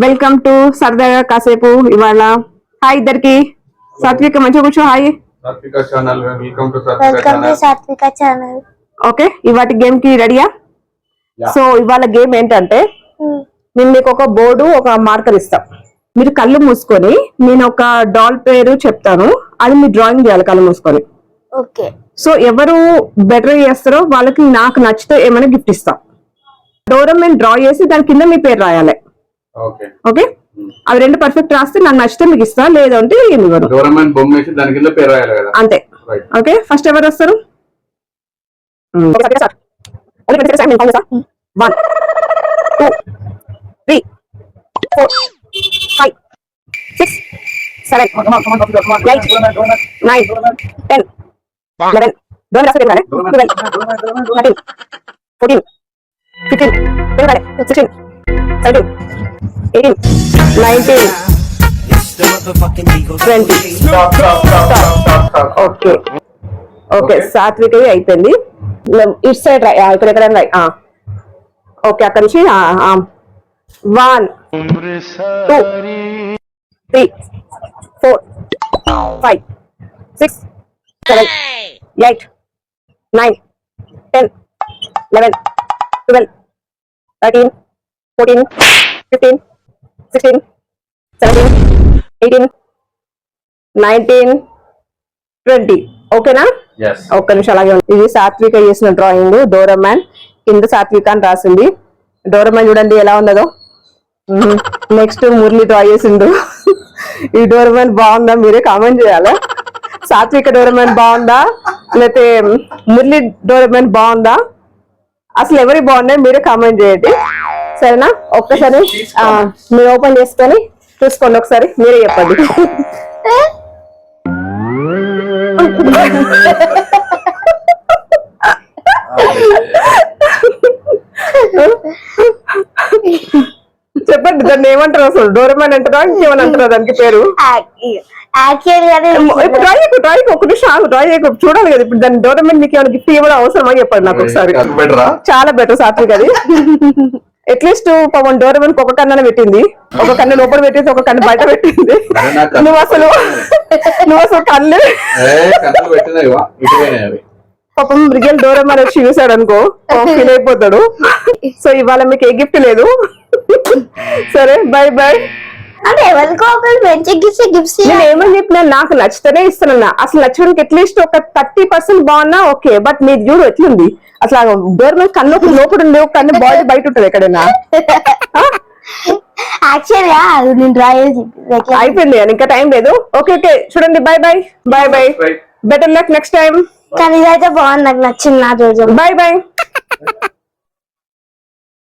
Welcome to సరదాగా కాసేపు. ఇవాళ హాయ్ ఇద్దరికి. సాత్విక మంచిగా కూర్చో. హాయ్ సాత్విక ఛానల్. వెల్కమ్ టు సాత్విక ఛానల్. ఓకే, ఇవాటి గేమ్ కి రెడీయా? సో ఇవాళ గేమ్ ఏంటంటే నేను మీకు ఒక బోర్డు ఒక మార్కర్ ఇస్తా. మీరు కళ్ళు మూసుకొని నేను ఒక డాల్ పేరు చెప్తాను, అది మీరు డ్రాయింగ్ చేయాలి కళ్ళు మూసుకొని. ఓకే. సో ఎవరు బెటర్ చేస్తారో వాళ్ళకి నాకు నచ్చితే ఏమైనా గిఫ్ట్ ఇస్తా. డోరమేన్ డ్రా చేసి దాని కింద మీ పేరు రాయాలి. ఓకే, అవి రెండు పర్ఫెక్ట్ రాస్తే నాకు నచ్చితే మీకు ఇస్తా, లేదంటే అంతే. ఓకే, ఫస్ట్ ఎవరు వస్తారు? 1 2 3 4 5 6 7 8 9 10 11 12 13 14 15 16 17 18 19 20. ఓకే ఓకే, సాత్విక అయిపోయింది. ఇటు సైడ్ రాయి, ఇక్కడ ఎక్కడ రాయి. ఓకే, అక్కడ నుంచి 1 2 3 4 5 6 7 8 9 10 11 12 13 14 15 16 17 18 19 20. ఓకేనా? ఒక్క నిమిషం అలాగే ఉంది. ఇది సాత్విక చేసిన డ్రాయింగ్. డోరమాన్ కింద సాత్విక అని రాసింది. డోరమాన్ చూడండి ఎలా ఉన్నదో. నెక్స్ట్ మురళి డ్రా చేసిండు. ఈ డోరమాన్ బాగుందా? మీరే కామెంట్ చేయాలా. సాత్విక డోరమాన్ బాగుందా లేకపోతే మురళి డోరమాన్ బాగుందా? అసలు ఎవరి బాగున్నాయి మీరే కామెంట్ చేయండి, సరేనా? ఒక్కసారి మీరు ఓపెన్ చేసుకొని చూసుకోండి, ఒకసారి మీరే చెప్పండి. చెప్పండి, దాన్ని ఏమంటారు అసలు? డోరమాన్ అంటారా ఇంకేమని అంటారా దానికి పేరు? చూడాలి కదా ఇప్పుడు దాని డోరమాన్ మీకు ఏమైనా గిఫ్ట్ ఇవ్వడం అవసరమా చెప్పండి నాకు ఒకసారి. చాలా బెటర్ సాత్విక్ అది. అట్లీస్ట్ పాపం డోరమాన్ ఒక కన్ను పెట్టింది, ఒక కన్ను లోపల పెట్టేసి ఒక కన్ను బయట పెట్టింది. నువ్వు అసలు కన్ను పాపం రియల్ డోరమాన్ వచ్చి చూసాడు అనుకో ఫీల్ అయిపోతాడు. సో ఇవాళ మీకు ఏ గిఫ్ట్ లేదు. సరే బాయ్ బాయ్. అంటే నేను ఏమని చెప్పినా నాకు నచ్చితేనే ఇస్తానన్నా. అసలు నచ్చడానికి అట్లీస్ట్ ఒక 30% బాగున్నా ఓకే, బట్ మీరు చూడు ఎట్లుంది అసలు. డోరమాన్ కన్ను లోపల ఉండే కన్ను బాడీ బయట ఉంటుంది ఎక్కడైనా. అయిపోయింది, ఇంకా టైం లేదు. ఓకే ఓకే చూడండి, bye bye bye bye. Better luck next time. కానీ ఇదైతే బాగుంది, నాకు నచ్చింది. నా రోజు బాయ్ బాయ్.